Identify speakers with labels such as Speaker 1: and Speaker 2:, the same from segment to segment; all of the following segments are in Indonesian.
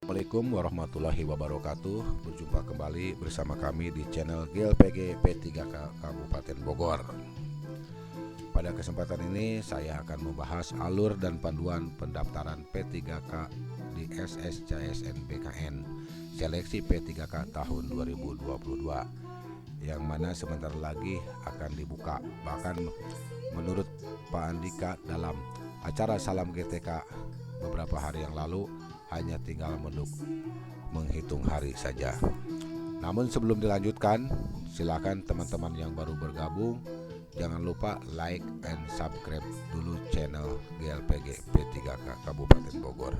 Speaker 1: Assalamualaikum warahmatullahi wabarakatuh. Berjumpa kembali bersama kami di channel GLPG P3K Kabupaten Bogor. Pada kesempatan ini saya akan membahas alur dan panduan pendaftaran P3K di SSCSN BKN Seleksi P3K tahun 2022 yang mana sebentar lagi akan dibuka. Bahkan menurut Pak Andika dalam acara Salam GTK beberapa hari yang lalu, hanya tinggal menghitung hari saja. Namun sebelum dilanjutkan, silakan teman-teman yang baru bergabung jangan lupa like and subscribe dulu channel GLPG P3K Kabupaten Bogor.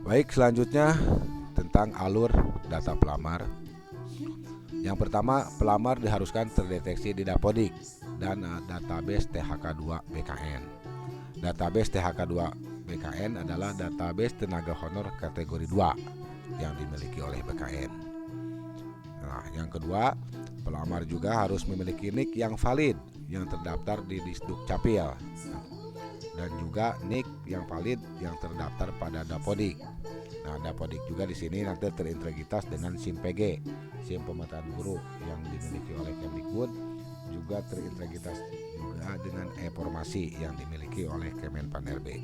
Speaker 1: Baik, selanjutnya tentang alur data pelamar. Yang pertama, pelamar diharuskan terdeteksi di Dapodik dan database THK2 BKN. Database THK2 BKN adalah database tenaga honor kategori 2 yang dimiliki oleh BKN. Nah, yang kedua, pelamar juga harus memiliki NIK yang valid yang terdaftar di Disduk Capil dan juga NIK yang valid yang terdaftar pada Dapodik. Nah, Dapodik juga di sini nanti terintegritas dengan SIM PG, SIM pemetaan guru yang dimiliki oleh Kemdikbud, juga terintegritas juga dengan e-formasi yang dimiliki oleh Kemenpan RB.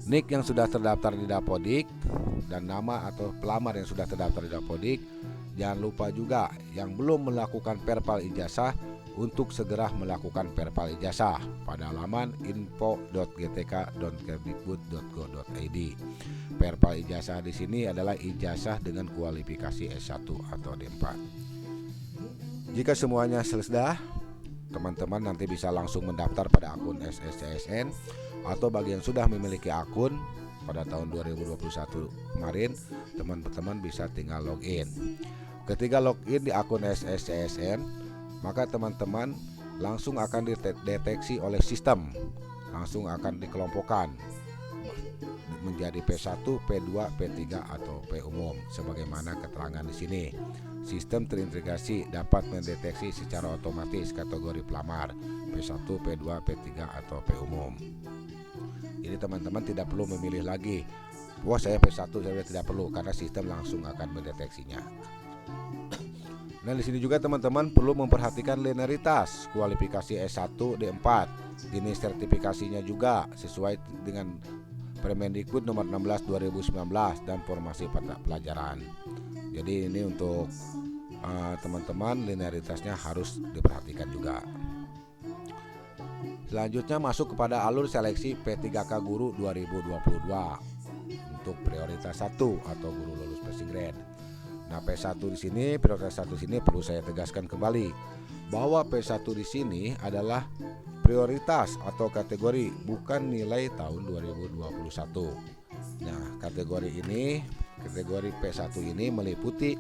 Speaker 1: NIK yang sudah terdaftar di Dapodik dan nama atau pelamar yang sudah terdaftar di Dapodik, jangan lupa juga yang belum melakukan perpal ijazah untuk segera melakukan perpal ijazah pada laman info.gtk.kemdikbud.go.id. Perpal ijazah di sini adalah ijazah dengan kualifikasi S1 atau D4. Jika semuanya selesai, teman-teman nanti bisa langsung mendaftar pada akun SSCSN, atau bagi yang sudah memiliki akun pada tahun 2021 kemarin, teman-teman bisa tinggal login. Ketika login di akun SSCSN, maka teman-teman langsung akan dideteksi oleh sistem, langsung akan dikelompokkan menjadi P1, P2, P3 atau P umum sebagaimana keterangan di sini. Sistem terintegrasi dapat mendeteksi secara otomatis kategori pelamar P1, P2, P3 atau P umum. Jadi teman-teman tidak perlu memilih lagi, wah saya P1, saya tidak perlu, karena sistem langsung akan mendeteksinya. Nah, di sini juga teman-teman perlu memperhatikan linearitas kualifikasi S1 D4. Jenis sertifikasinya juga sesuai dengan Permendikbud nomor 16 2019 dan formasi pelajaran. Jadi ini untuk teman-teman linearitasnya harus diperhatikan juga. Selanjutnya masuk kepada alur seleksi P3K Guru 2022 untuk prioritas 1 atau guru lulus passing grade. Nah, P1 di sini, prioritas 1 di sini perlu saya tegaskan kembali bahwa P1 di sini adalah prioritas atau kategori, bukan nilai tahun 2021. Nah, kategori P1 ini meliputi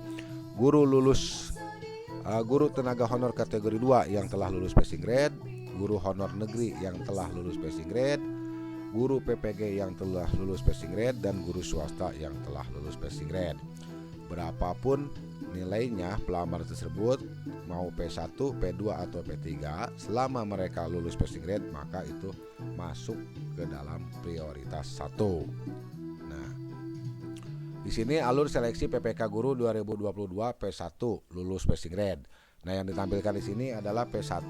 Speaker 1: guru tenaga honor kategori 2 yang telah lulus passing grade, guru honor negeri yang telah lulus passing grade, guru PPG yang telah lulus passing grade, dan guru swasta yang telah lulus passing grade. Berapapun nilainya pelamar tersebut, mau P1, P2 atau P3, selama mereka lulus passing grade maka itu masuk ke dalam prioritas 1. Nah, di sini alur seleksi PPK Guru 2022 P1 lulus passing grade. Nah, yang ditampilkan di sini adalah P1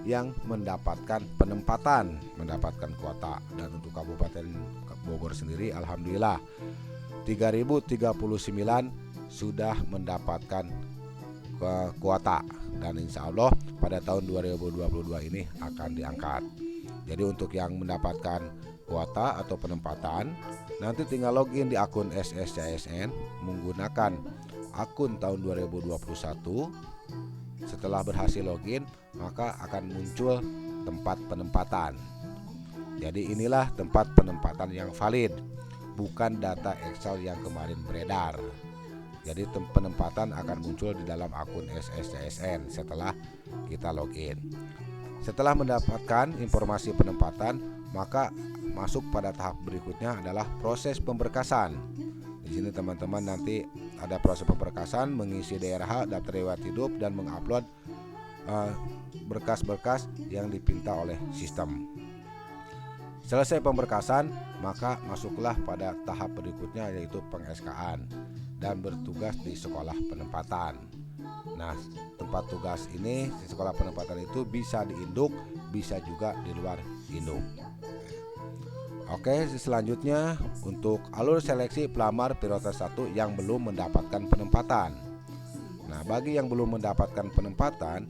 Speaker 1: yang mendapatkan penempatan, mendapatkan kuota, dan untuk Kabupaten Bogor sendiri alhamdulillah 3039 sudah mendapatkan kuota, dan insya Allah pada tahun 2022 ini akan diangkat. Jadi untuk yang mendapatkan kuota atau penempatan, nanti tinggal login di akun SSCSN menggunakan akun tahun 2021. Setelah berhasil login, maka akan muncul tempat penempatan. Jadi inilah tempat penempatan yang valid, bukan data Excel yang kemarin beredar. Jadi penempatan akan muncul di dalam akun SSCSN setelah kita login. Setelah mendapatkan informasi penempatan, maka masuk pada tahap berikutnya adalah proses pemberkasan. Di sini teman-teman nanti ada proses pemberkasan, mengisi DRH, daftar riwayat hidup, dan mengupload berkas-berkas yang dipinta oleh sistem. Selesai pemberkasan, maka masuklah pada tahap berikutnya, yaitu peng-SK-an dan bertugas di sekolah penempatan. Nah, tempat tugas ini di sekolah penempatan itu bisa di induk, bisa juga di luar induk. Oke, selanjutnya untuk alur seleksi pelamar prioritas 1 yang belum mendapatkan penempatan. Nah, bagi yang belum mendapatkan penempatan,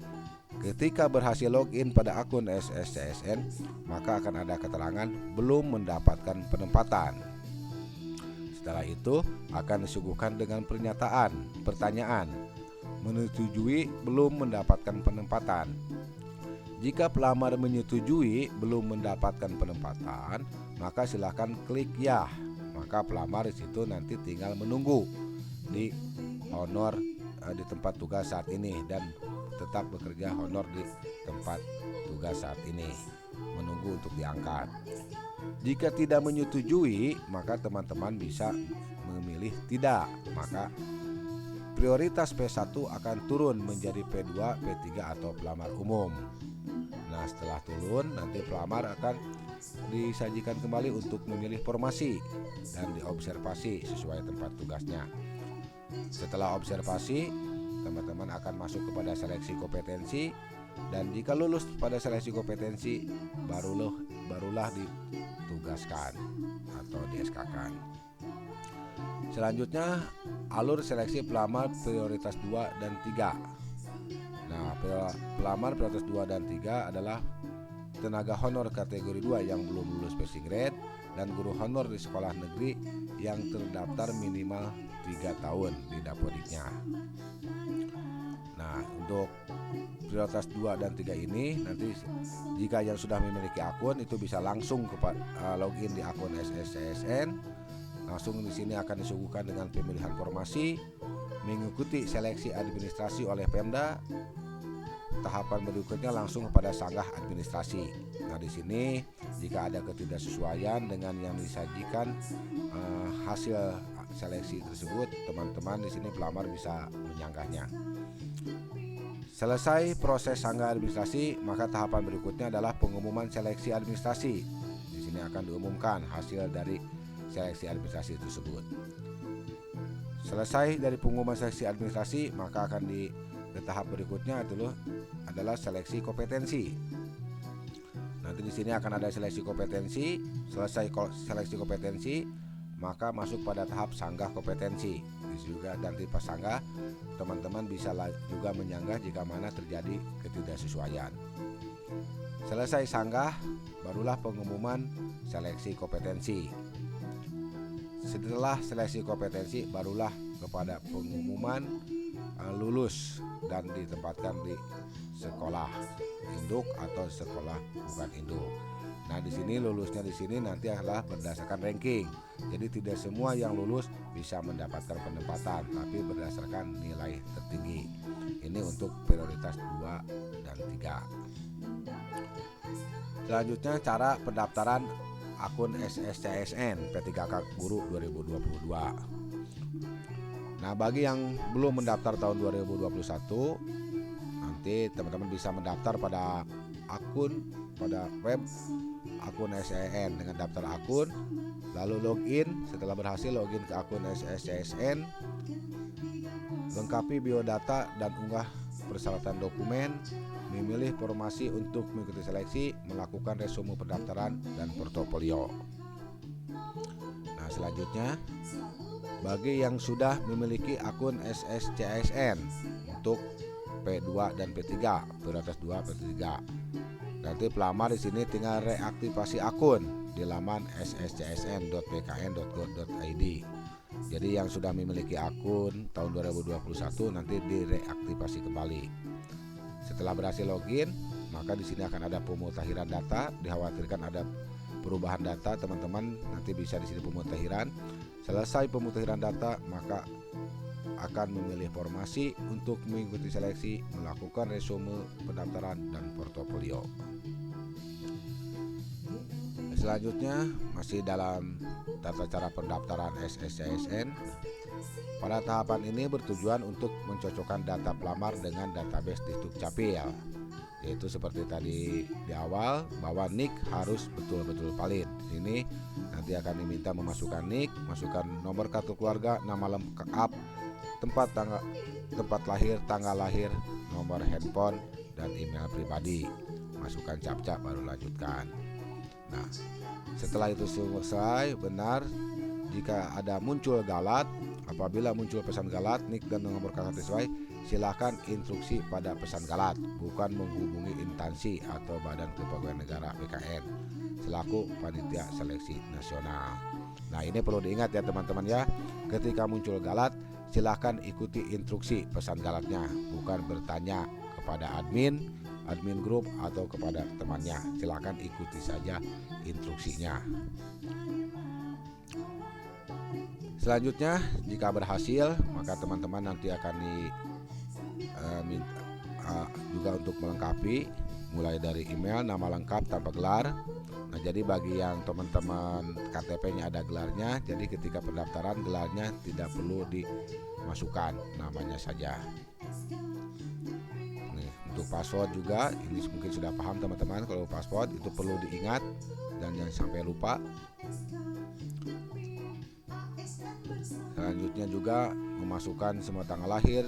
Speaker 1: ketika berhasil login pada akun SSCSN, maka akan ada keterangan belum mendapatkan penempatan. Setelah itu akan disuguhkan dengan pertanyaan, menyetujui belum mendapatkan penempatan. Jika pelamar menyetujui belum mendapatkan penempatan, maka silakan klik ya. Maka pelamar di situ nanti tinggal menunggu di honor di tempat tugas saat ini dan tetap bekerja honor di tempat tugas saat ini, menunggu untuk diangkat. Jika tidak menyetujui, maka teman-teman bisa memilih tidak, maka prioritas P1 akan turun menjadi P2, P3 atau pelamar umum. Nah, setelah turun nanti pelamar akan disajikan kembali untuk memilih formasi dan diobservasi sesuai tempat tugasnya. Setelah observasi, teman-teman akan masuk kepada seleksi kompetensi, dan jika lulus pada seleksi kompetensi barulah ditugaskan atau di-SK-kan. Selanjutnya alur seleksi pelamar prioritas 2 dan 3. Nah, pelamar prioritas 2 dan 3 adalah tenaga honor kategori 2 yang belum lulus passing grade dan guru honor di sekolah negeri yang terdaftar minimal 3 tahun di Dapodiknya. Nah, untuk prioritas 2 dan 3 ini nanti jika yang sudah memiliki akun itu bisa langsung login di akun SSCSN. Langsung di sini akan disuguhkan dengan pemilihan formasi, mengikuti seleksi administrasi oleh Pemda. Tahapan berikutnya langsung kepada sanggah administrasi. Nah, di sini jika ada ketidaksesuaian dengan yang disajikan hasil seleksi tersebut, teman-teman di sini pelamar bisa menyanggahnya. Selesai proses sanggah administrasi, maka tahapan berikutnya adalah pengumuman seleksi administrasi. Di sini akan diumumkan hasil dari seleksi administrasi tersebut. Selesai dari pengumuman seleksi administrasi, maka akan ke tahap berikutnya adalah seleksi kompetensi. Nanti di sini akan ada seleksi kompetensi. Selesai seleksi kompetensi, maka masuk pada tahap sanggah kompetensi. Juga nanti pas sanggah, teman-teman bisa juga menyanggah jika mana terjadi ketidaksesuaian. Selesai sanggah, barulah pengumuman seleksi kompetensi. Setelah seleksi kompetensi, barulah kepada pengumuman lulus dan ditempatkan di sekolah induk atau sekolah bukan induk. Nah, di sini lulusnya di sini nanti adalah berdasarkan ranking. Jadi tidak semua yang lulus bisa mendapatkan penempatan, tapi berdasarkan nilai tertinggi. Ini untuk prioritas 2 dan 3. Selanjutnya cara pendaftaran akun SSCSN P3K Guru 2022. Nah, bagi yang belum mendaftar tahun 2021, nanti teman-teman bisa mendaftar pada web akun SSCSN dengan daftar akun, lalu login. Setelah berhasil login ke akun SSCSN, lengkapi biodata dan unggah persyaratan dokumen, memilih formasi untuk mengikuti seleksi, melakukan resume pendaftaran dan portofolio. Nah, selanjutnya bagi yang sudah memiliki akun SSCSN untuk P2 dan P3, prioritas 2 P3. Nanti pelamar di sini tinggal reaktivasi akun di laman sscsn.bkn.go.id. Jadi yang sudah memiliki akun tahun 2021 nanti direaktivasi kembali. Setelah berhasil login, maka di sini akan ada pemutakhiran data. Dikhawatirkan ada perubahan data, teman-teman nanti bisa di sini pemutakhiran. Selesai pemutakhiran data, maka akan memilih formasi untuk mengikuti seleksi, melakukan resume pendaftaran dan portofolio. Selanjutnya masih dalam tata cara pendaftaran SSCSN. Pada tahapan ini bertujuan untuk mencocokkan data pelamar dengan database di Dukcapil. yaitu seperti tadi di awal bahwa NIK harus betul-betul valid. Di sini nanti akan diminta memasukkan NIK, masukkan nomor kartu keluarga, nama lengkap, tempat lahir, tanggal lahir, nomor handphone, dan email pribadi. Masukkan captcha baru lanjutkan. Nah, setelah itu selesai, benar. Jika ada muncul galat, apabila muncul pesan galat, NIK dan nomor KK sesuai, silakan instruksi pada pesan galat, bukan menghubungi instansi atau Badan Kepegawaian Negara BKN selaku panitia seleksi nasional. Nah, ini perlu diingat ya teman-teman ya. Ketika muncul galat, silakan ikuti instruksi pesan galatnya, bukan bertanya kepada admin grup atau kepada temannya. Silakan ikuti saja instruksinya. Selanjutnya, jika berhasil, maka teman-teman nanti akan juga untuk melengkapi, mulai dari email, nama lengkap tanpa gelar. Nah, jadi bagi yang teman-teman KTP-nya ada gelarnya, jadi ketika pendaftaran gelarnya tidak perlu dimasukkan, namanya saja. Nih, untuk password juga, ini mungkin sudah paham teman-teman, kalau password itu perlu diingat dan jangan sampai lupa. Selanjutnya juga memasukkan semua tanggal lahir,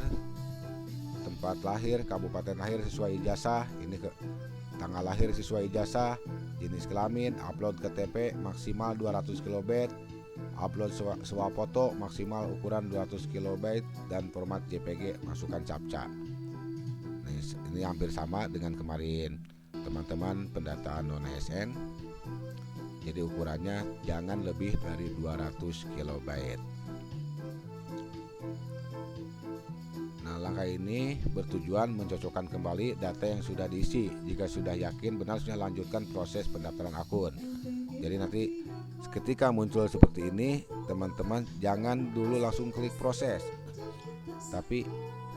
Speaker 1: tempat lahir, kabupaten lahir sesuai ijazah, ini tanggal lahir sesuai ijazah, jenis kelamin, upload KTP maksimal 200 KB, upload swafoto maksimal ukuran 200 KB dan format JPG, masukkan captcha. Ini hampir sama dengan kemarin teman-teman pendataan non ASN. Jadi ukurannya jangan lebih dari 200 KB. Nah, langkah ini bertujuan mencocokkan kembali data yang sudah diisi. Jika sudah yakin benar, sudah lanjutkan proses pendaftaran akun. Jadi nanti ketika muncul seperti ini, teman-teman jangan dulu langsung klik proses, tapi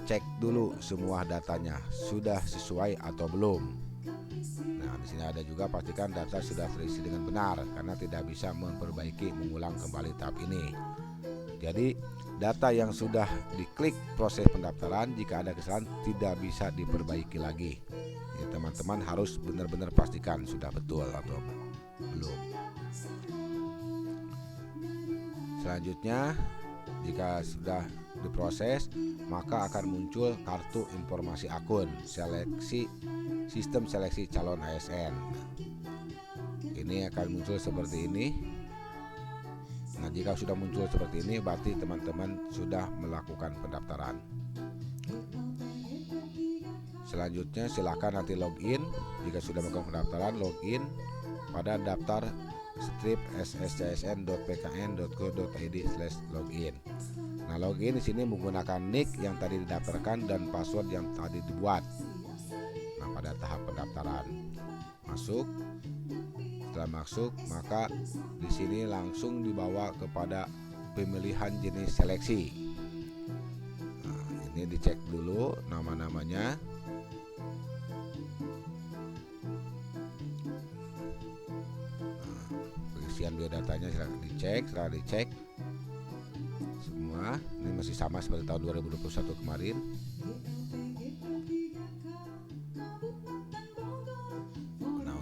Speaker 1: cek dulu semua datanya sudah sesuai atau belum. Nah, di sini ada juga pastikan data sudah terisi dengan benar, karena tidak bisa mengulang kembali tahap ini. Jadi data yang sudah diklik proses pendaftaran, jika ada kesalahan tidak bisa diperbaiki lagi. Jadi, teman-teman harus benar-benar pastikan sudah betul atau belum. Selanjutnya, jika sudah diproses, maka akan muncul kartu informasi akun sistem seleksi calon ASN. Ini akan muncul seperti ini. Nah, jika sudah muncul seperti ini, berarti teman-teman sudah melakukan pendaftaran. Selanjutnya, silakan nanti login. Jika sudah melakukan pendaftaran, login pada daftar strip sscsn.pkn.go.id/login. Nah, login di sini menggunakan NIK yang tadi didaftarkan dan password yang tadi dibuat. Nah, pada tahap pendaftaran masuk. Setelah masuk, maka di sini langsung dibawa kepada pemilihan jenis seleksi. Nah, ini dicek dulu nama-namanya. Nah, pengisian biodatanya dicek. Setelah dicek semua, ini masih sama seperti tahun 2021 kemarin.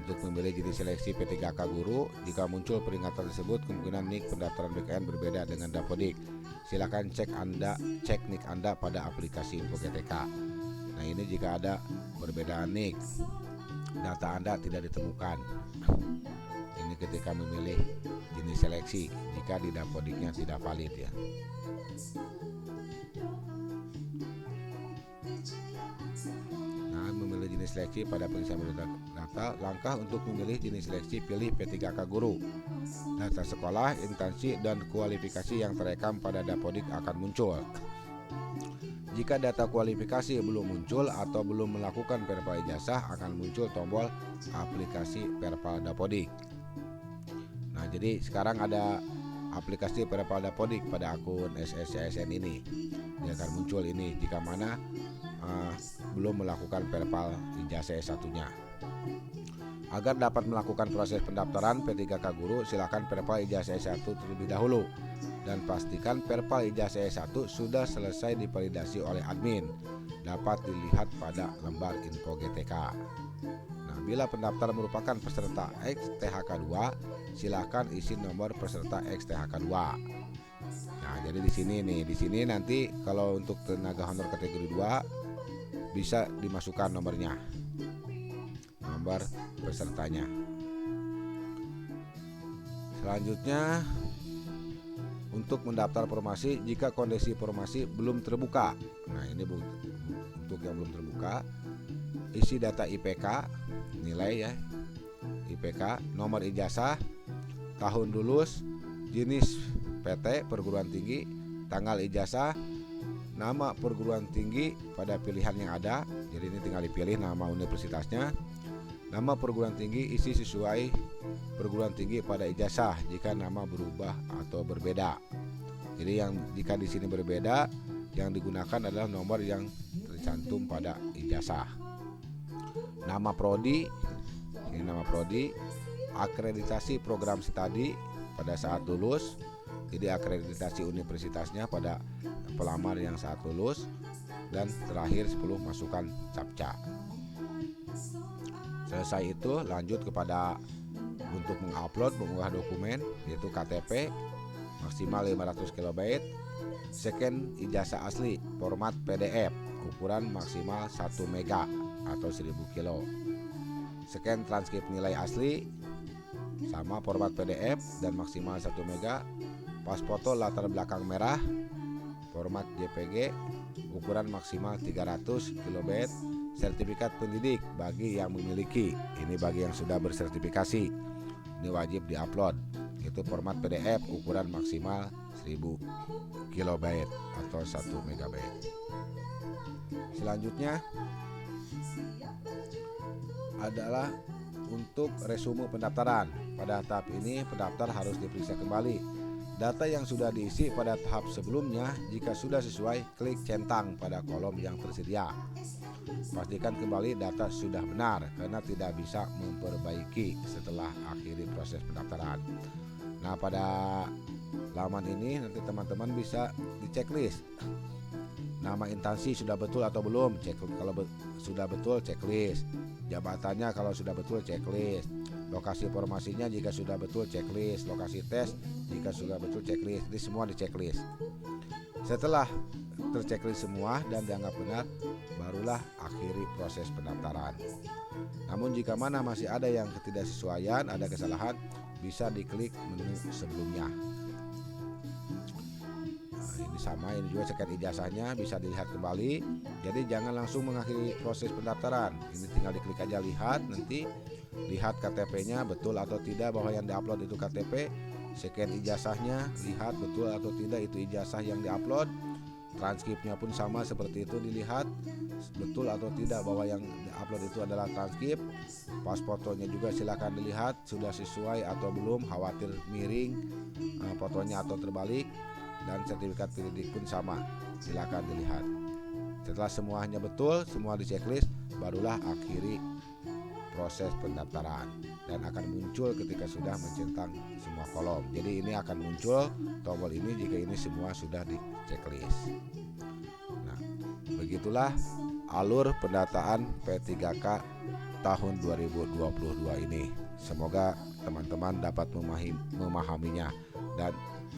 Speaker 1: Untuk memilih jenis seleksi P3K guru, jika muncul peringatan tersebut, kemungkinan NIK pendaftaran BKN berbeda dengan Dapodik. Silakan cek NIK Anda pada aplikasi Info GTK. Nah, ini jika ada perbedaan NIK, data Anda tidak ditemukan. Ini ketika memilih jenis seleksi, jika di Dapodiknya tidak valid ya. Memilih jenis seleksi pada pengisian data. Langkah untuk memilih jenis seleksi, pilih P3K guru. Data sekolah, instansi, dan kualifikasi yang terekam pada Dapodik akan muncul. Jika data kualifikasi belum muncul atau belum melakukan Perpal Ijazah, akan muncul tombol aplikasi Perpal Dapodik. Nah, jadi sekarang ada aplikasi Perpal Dapodik pada akun SSCSN ini. Dia akan muncul ini jika mana belum melakukan Perpal Ijazah S1-nya. Agar dapat melakukan proses pendaftaran P3K guru, silakan Perpal Ijazah S1 terlebih dahulu dan pastikan Perpal Ijazah S1 sudah selesai divalidasi oleh admin. Dapat dilihat pada lembar info GTK. Nah, bila pendaftar merupakan peserta XTHK2, silakan isi nomor peserta XTHK2. Nah, jadi di sini nanti kalau untuk tenaga honor kategori 2 bisa dimasukkan nomor pesertanya. Selanjutnya, untuk mendaftar formasi jika kondisi formasi belum terbuka. Nah, ini untuk yang belum terbuka, isi data IPK, nilai ya, IPK, nomor ijazah, tahun lulus, jenis PT perguruan tinggi, tanggal ijazah, nama perguruan tinggi pada pilihan yang ada. Jadi ini tinggal dipilih nama universitasnya. Nama perguruan tinggi isi sesuai perguruan tinggi pada ijazah jika nama berubah atau berbeda. Jadi yang jika di sini berbeda, yang digunakan adalah nomor yang tercantum pada ijazah. Nama prodi, ini nama prodi, akreditasi program studi pada saat lulus. Jadi akreditasi universitasnya pada pelamar yang saat lulus, dan terakhir 10 masukan captcha. Selesai itu lanjut kepada untuk mengupload, mengunggah dokumen, yaitu KTP maksimal 500 KB, scan ijazah asli format PDF ukuran maksimal 1 MB atau 1000 kilo, scan transkrip nilai asli sama format PDF dan maksimal 1 MB, pas foto latar belakang merah format JPG ukuran maksimal 300 KB, sertifikat pendidik bagi yang memiliki, ini bagi yang sudah bersertifikasi, ini wajib diupload, itu format PDF ukuran maksimal 1000 KB atau 1 MB. Selanjutnya adalah untuk resume pendaftaran. Pada tahap ini pendaftar harus diperiksa kembali data yang sudah diisi pada tahap sebelumnya. Jika sudah sesuai, klik centang pada kolom yang tersedia. Pastikan kembali data sudah benar karena tidak bisa memperbaiki setelah akhiri proses pendaftaran. Nah, pada laman ini nanti teman-teman bisa di checklist. Nama instansi sudah betul atau belum, kalau sudah betul checklist. Jabatannya kalau sudah betul checklist. Lokasi formasinya jika sudah betul checklist. Lokasi tes jika sudah betul checklist. Ini semua di checklist. Setelah terchecklist semua dan dianggap benar, barulah akhiri proses pendaftaran. Namun jika mana masih ada yang ketidaksesuaian, ada kesalahan, bisa diklik menu sebelumnya. Ini sama, ini juga scan ijazahnya bisa dilihat kembali. Jadi jangan langsung mengakhiri proses pendaftaran. Ini tinggal diklik aja lihat, nanti lihat KTP-nya betul atau tidak bahwa yang diupload itu KTP. Scan ijazahnya, lihat betul atau tidak itu ijazah yang diupload. Transkripnya pun sama seperti itu, dilihat betul atau tidak bahwa yang diupload itu adalah transkrip. Pas fotonya juga silakan dilihat sudah sesuai atau belum, khawatir miring fotonya atau terbalik. Dan sertifikat pendidik pun sama, silakan dilihat. Setelah semuanya betul, semua di checklist, barulah akhiri proses pendaftaran dan akan muncul ketika sudah mencentang semua kolom. Jadi ini akan muncul tombol ini jika ini semua sudah di checklist. Nah, begitulah alur pendataan P3K tahun 2022 ini. Semoga teman-teman dapat memahaminya dan